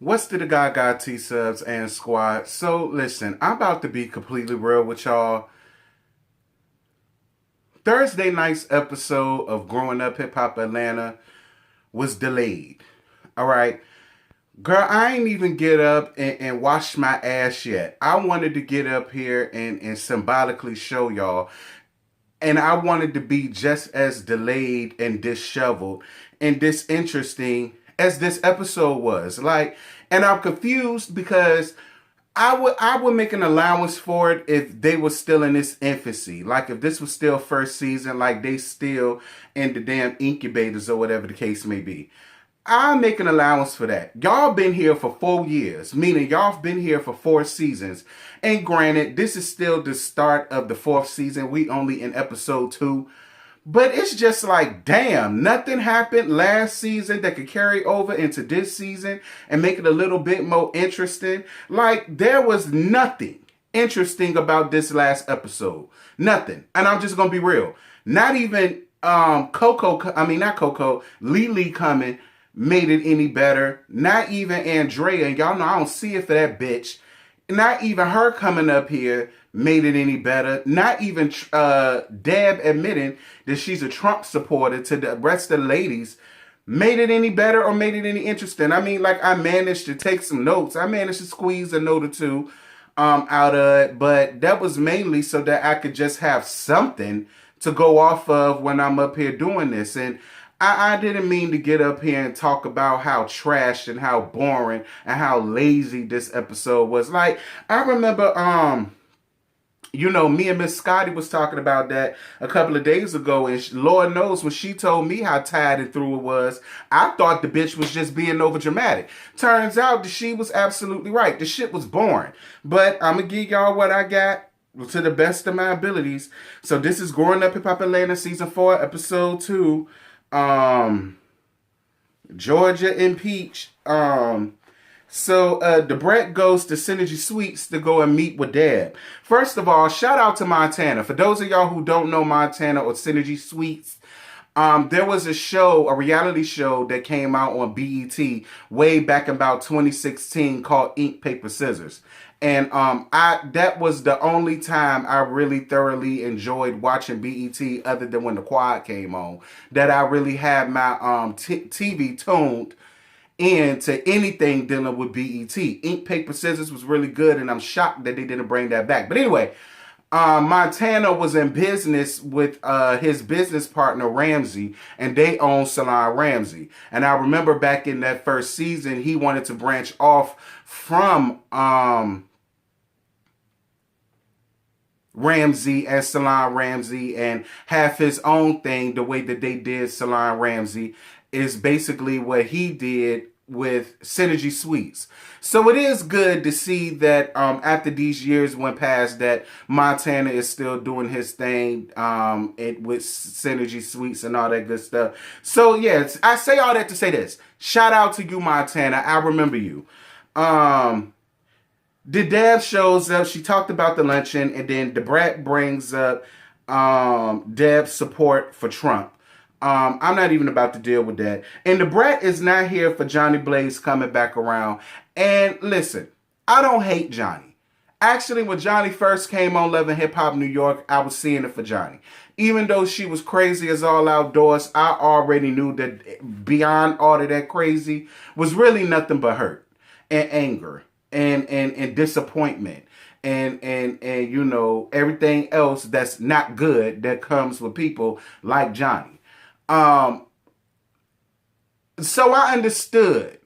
What's to the Gaga T-Subs and squad? So listen, I'm about to be completely real with y'all. Thursday night's episode of Growing Up Hip Hop Atlanta was delayed. All right. Girl, I ain't even get up and wash my ass yet. I wanted to get up here and symbolically show y'all. And I wanted to be just as delayed and disheveled and disinteresting as this episode was. And I'm confused because I would make an allowance for it if they were still in its infancy. Like if this was still first season, like they still in the damn incubators or whatever the case may be. I make an allowance for that. Y'all been here for 4 years, meaning y'all been here for 4 seasons. And granted, this is still the start of the 4th season. We only in episode 2. But it's just like, damn, nothing happened last season that could carry over into this season and make it a little bit more interesting. Like, there was nothing interesting about this last episode. Nothing. And I'm just going to be real. Not even not Coco, Lily coming made it any better. Not even Andrea. Y'all know I don't see it for that bitch. Not even her coming up here made it any better. Not even Deb admitting that she's a Trump supporter to the rest of the ladies made it any better or made it any interesting. I mean, like, I managed to take some notes. I managed to squeeze a note or two out of it. But that was mainly so that I could just have something to go off of when I'm up here doing this. And I didn't mean to get up here and talk about how trash and how boring and how lazy this episode was. Like, I remember, me and Miss Scotty was talking about that a couple of days ago, and Lord knows when she told me how tired and through it was, I thought the bitch was just being over dramatic. Turns out that she was absolutely right. The shit was boring. But I'm going to give y'all what I got to the best of my abilities. So this is Growing Up Hip Hop Atlanta Season 4, Episode 2. Georgia Impeach. So Debrett goes to Synergy Suites to go and meet with Deb. First of all, shout out to Montana. For those of y'all who don't know Montana or Synergy Suites, there was a reality show that came out on BET way back in about 2016 called Ink, Paper, Scissors. And that was the only time I really thoroughly enjoyed watching BET, other than when the Quad came on, that I really had my TV tuned into anything dealing with BET. Ink, Paper, Scissors was really good, and I'm shocked that they didn't bring that back. But anyway, Montana was in business with his business partner Ramsey, and they own Salon Ramsey. And I remember back in that first season, he wanted to branch off from Ramsey and Salon Ramsey and have his own thing. The way that they did Salon Ramsey is basically what he did with Synergy Suites. So it is good to see that after these years went past, that Montana is still doing his thing with Synergy Suites and all that good stuff. So yes, I say all that to say this. Shout out to you, Montana. I remember you. The Deb shows up. She talked about the luncheon, and then Debrat brings up Deb's support for Trump. I'm not even about to deal with that. And Debrat is not here for Johnny Blaze coming back around. And listen, I don't hate Johnny. Actually, when Johnny first came on Love and Hip Hop New York, I was seeing it for Johnny. Even though she was crazy as all outdoors, I already knew that beyond all of that crazy was really nothing but hurt and anger and disappointment and everything else that's not good that comes with people like Johnny. So I understood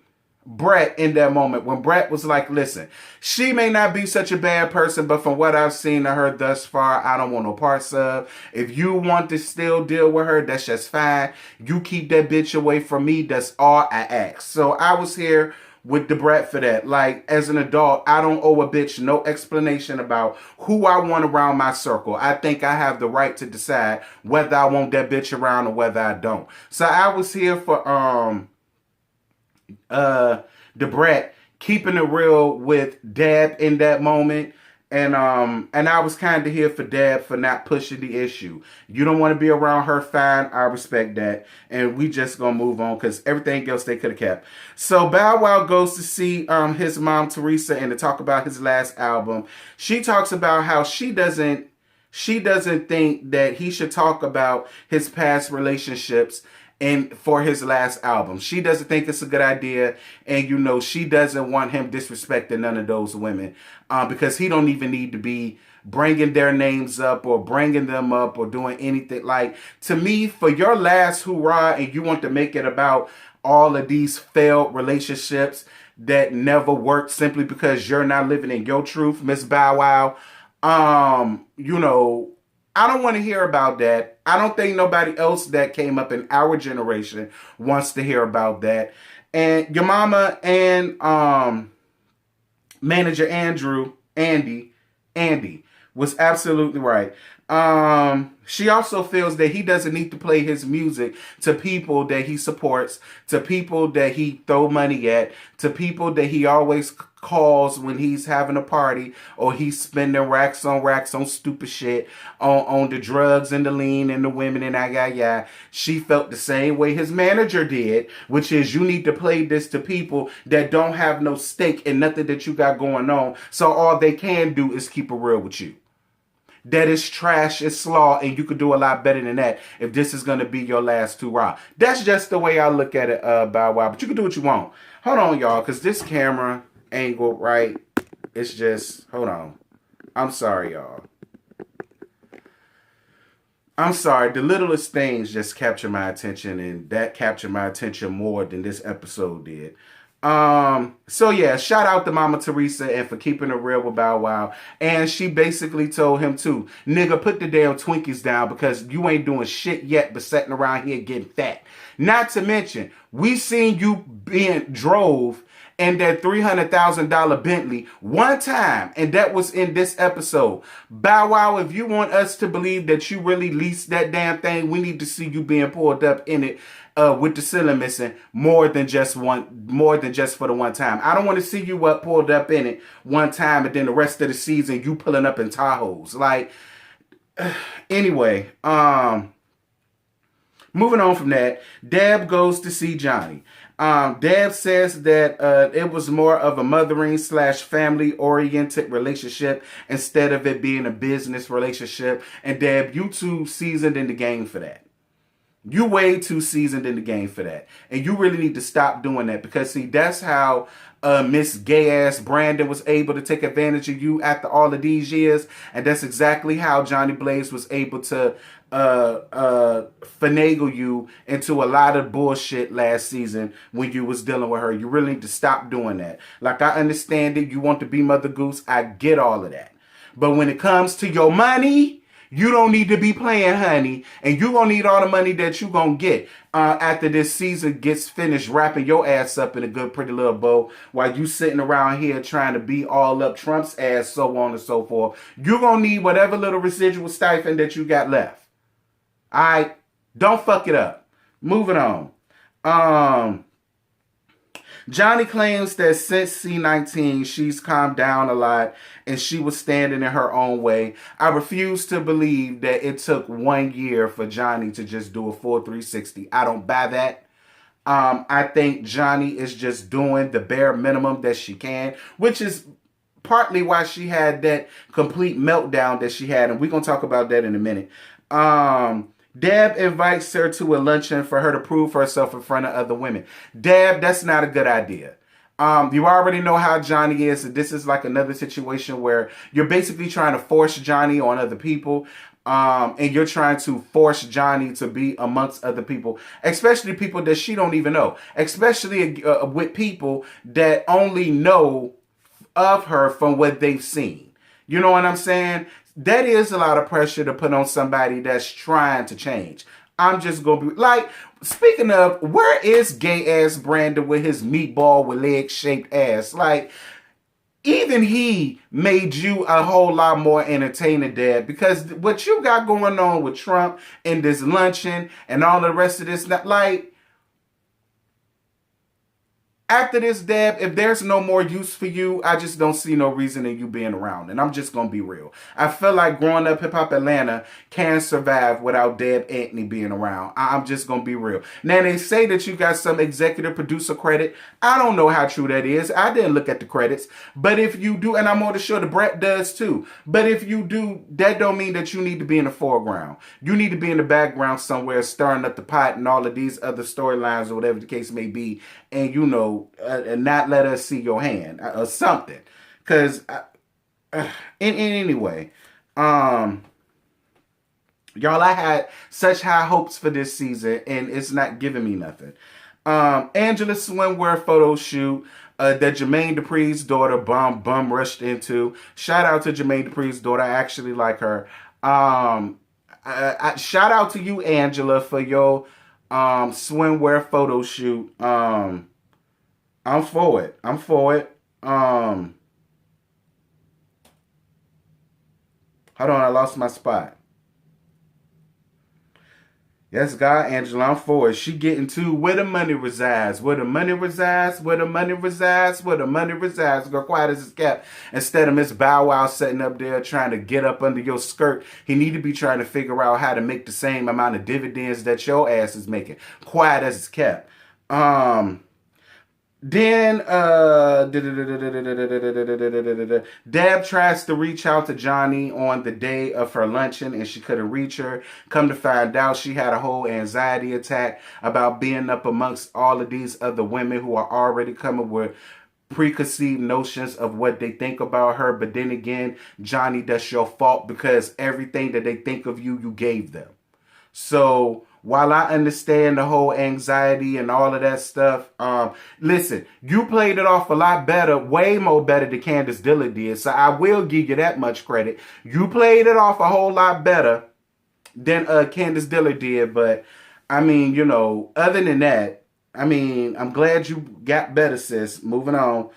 Brett in that moment when Brett was like, listen, she may not be such a bad person, but from what I've seen of her thus far, I don't want no parts of. If you want to still deal with her, that's just fine. You keep that bitch away from me. That's all I ask. So I was here with Debrat for that. Like, as an adult, I don't owe a bitch no explanation about who I want around my circle. I think I have the right to decide whether I want that bitch around or whether I don't. So I was here for Debrat keeping it real with Deb in that moment. And I was kind of here for Deb for not pushing the issue. You don't want to be around her, fine. I respect that. And we just gonna move on because everything else they could have kept. So Bow Wow goes to see his mom Teresa and to talk about his last album. She talks about how she doesn't think that he should talk about his past relationships and for his last album. She doesn't think it's a good idea, and you know she doesn't want him disrespecting none of those women because he don't even need to be bringing their names up or bringing them up or doing anything. Like, to me, for your last hurrah and you want to make it about all of these failed relationships that never worked simply because you're not living in your truth, Miss Bow Wow, you know, I don't want to hear about that. I don't think nobody else that came up in our generation wants to hear about that. And your mama and manager Andy was absolutely right. She also feels that he doesn't need to play his music to people that he supports, to people that he throw money at, to people that he always calls when he's having a party or he's spending racks on stupid shit, on the drugs and the lean and the women and She felt the same way his manager did, which is you need to play this to people that don't have no stake in nothing that you got going on. So all they can do is keep it real with you. That is trash, it's slaw, and you could do a lot better than that if this is going to be your last hurrah. That's just the way I look at it, Bow Wow. But you can do what you want. Hold on, y'all, because this camera angle, right, it's just, hold on. I'm sorry, y'all. I'm sorry. The littlest things just capture my attention, and that captured my attention more than this episode did. So yeah, shout out to Mama Teresa and for keeping it real with Bow Wow. And she basically told him too, nigga, put the damn Twinkies down because you ain't doing shit yet but sitting around here getting fat. Not to mention, we seen you being drove in that $300,000 Bentley one time, and that was in this episode. Bow Wow, if you want us to believe that you really leased that damn thing, we need to see you being pulled up in it with the ceiling missing more than just for the one time. I don't want to see you pulled up in it one time and then the rest of the season you pulling up in Tahoes. Like, anyway, moving on from that, Deb goes to see Johnny. Deb says that it was more of a mothering / family oriented relationship instead of it being a business relationship. And Deb, you too seasoned in the game for that. You way too seasoned in the game for that. And you really need to stop doing that because, see, that's how Miss Gay-ass Brandon was able to take advantage of you after all of these years. And that's exactly how Johnny Blaze was able to finagle you into a lot of bullshit last season when you was dealing with her. You really need to stop doing that. Like, I understand it. You want to be Mother Goose. I get all of that. But when it comes to your money, you don't need to be playing, honey. And you gonna need all the money that you gonna get after this season gets finished wrapping your ass up in a good pretty little bow while you sitting around here trying to be all up Trump's ass, so on and so forth. You gonna need whatever little residual stipend that you got left. Alright? Don't fuck it up. Moving on. Johnny claims that since C19, she's calmed down a lot and she was standing in her own way. I refuse to believe that it took 1 year for Johnny to just do a full 360. I don't buy that. I think Johnny is just doing the bare minimum that she can, which is partly why she had that complete meltdown that she had. And we're going to talk about that in a minute. Deb invites her to a luncheon for her to prove herself in front of other women. Deb, that's not a good idea. You already know how Johnny is. This is like another situation where you're basically trying to force Johnny on other people. And you're trying to force Johnny to be amongst other people, especially people that she don't even know, especially with people that only know of her from what they've seen. You know what I'm saying? That is a lot of pressure to put on somebody that's trying to change. I'm just going to be like, speaking of, where is gay ass Brandon with his meatball with leg shaped ass? Like, even he made you a whole lot more entertaining, Dad, because what you got going on with Trump and this luncheon and all the rest of this, like, After this, Deb, if there's no more use for you, I just don't see no reason in you being around. And I'm just going to be real. I feel like growing up Hip Hop Atlanta can survive without Deb Anthony being around. I'm just going to be real. Now, they say that you got some executive producer credit. I don't know how true that is. I didn't look at the credits. But if you do, and I'm more sure the Brett does too. But if you do, that don't mean that you need to be in the foreground. You need to be in the background somewhere, stirring up the pot and all of these other storylines or whatever the case may be. And, you know, and not let us see your hand or something. Because, anyway, y'all, I had such high hopes for this season, and it's not giving me nothing. Angela swimwear photo shoot that Jermaine Dupri's daughter bum rushed into. Shout out to Jermaine Dupri's daughter. I actually like her. Shout out to you, Angela, for your swimwear photo shoot. I'm for it. Hold on, I lost my spot. Yes, God, Angela, I'm for it. She getting to where the money resides. Where the money resides. Where the money resides. Where the money resides. Girl, quiet as it's kept. Instead of Miss Bow Wow sitting up there trying to get up under your skirt, he need to be trying to figure out how to make the same amount of dividends that your ass is making. Quiet as it's kept. Then Deb tries to reach out to Johnny on the day of her luncheon and she couldn't reach her. Come to find out, she had a whole anxiety attack about being up amongst all of these other women who are already coming with preconceived notions of what they think about her. But then again, Johnny, that's your fault because everything that they think of you, you gave them. So while I understand the whole anxiety and all of that stuff, listen, you played it off a lot better, way more better than Candace Diller did. So I will give you that much credit. You played it off a whole lot better than Candace Diller did. But, I mean, you know, other than that, I mean, I'm glad you got better, sis. Moving on.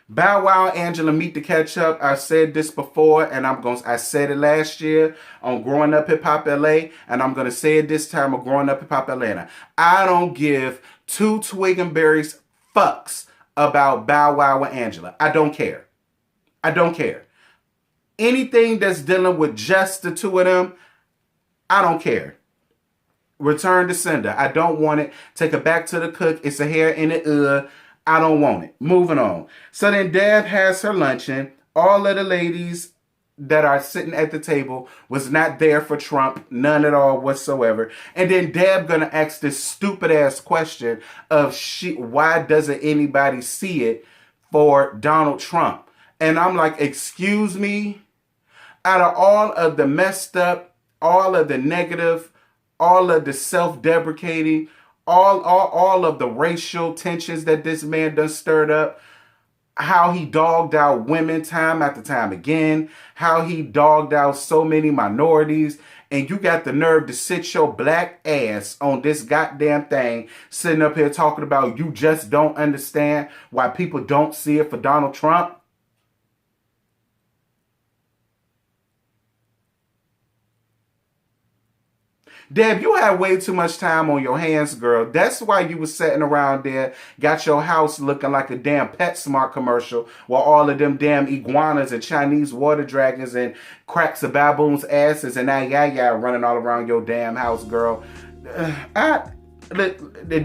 Bow Wow, Angela meet to catch up. I said this before, and I said it last year on Growing Up Hip Hop LA, and I'm gonna say it this time on Growing Up Hip Hop Atlanta. I don't give two twig and berries fucks about Bow Wow and Angela. I don't care. I don't care. Anything that's dealing with just the two of them, I don't care. Return to sender. I don't want it. Take it back to the cook. It's a hair in the I don't want it. Moving on. So then Deb has her luncheon. All of the ladies that are sitting at the table was not there for Trump. None at all whatsoever. And then Deb gonna ask this stupid ass question of why doesn't anybody see it for Donald Trump? And I'm like, excuse me? Out of all of the messed up, all of the negative, all of the self-deprecating, all of the racial tensions that this man done stirred up, how he dogged out women time after time again, how he dogged out so many minorities, and you got the nerve to sit your black ass on this goddamn thing, sitting up here talking about you just don't understand why people don't see it for Donald Trump? Deb, you had way too much time on your hands, girl. That's why you was sitting around there, got your house looking like a damn PetSmart commercial, while all of them damn iguanas and Chinese water dragons and cracks of baboons' asses and that yaya running all around your damn house, girl. The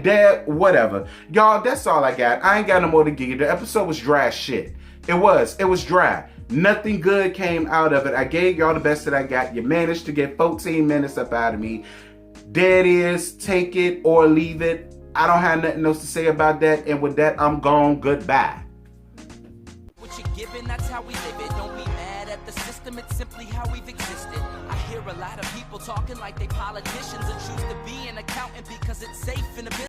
dad, whatever. Y'all, that's all I got. I ain't got no more to give you. The episode was dry as shit. It was dry. Nothing good came out of it. I gave y'all the best that I got. You managed to get 14 minutes up out of me. There it is. Take it or leave it. I don't have nothing else to say about that. And with that, I'm gone. Goodbye. What you're given, that's how we live it. Don't be mad at the system. It's simply how we've existed. I hear a lot of people talking like they politicians and choose to be an accountant because it's safe in the business.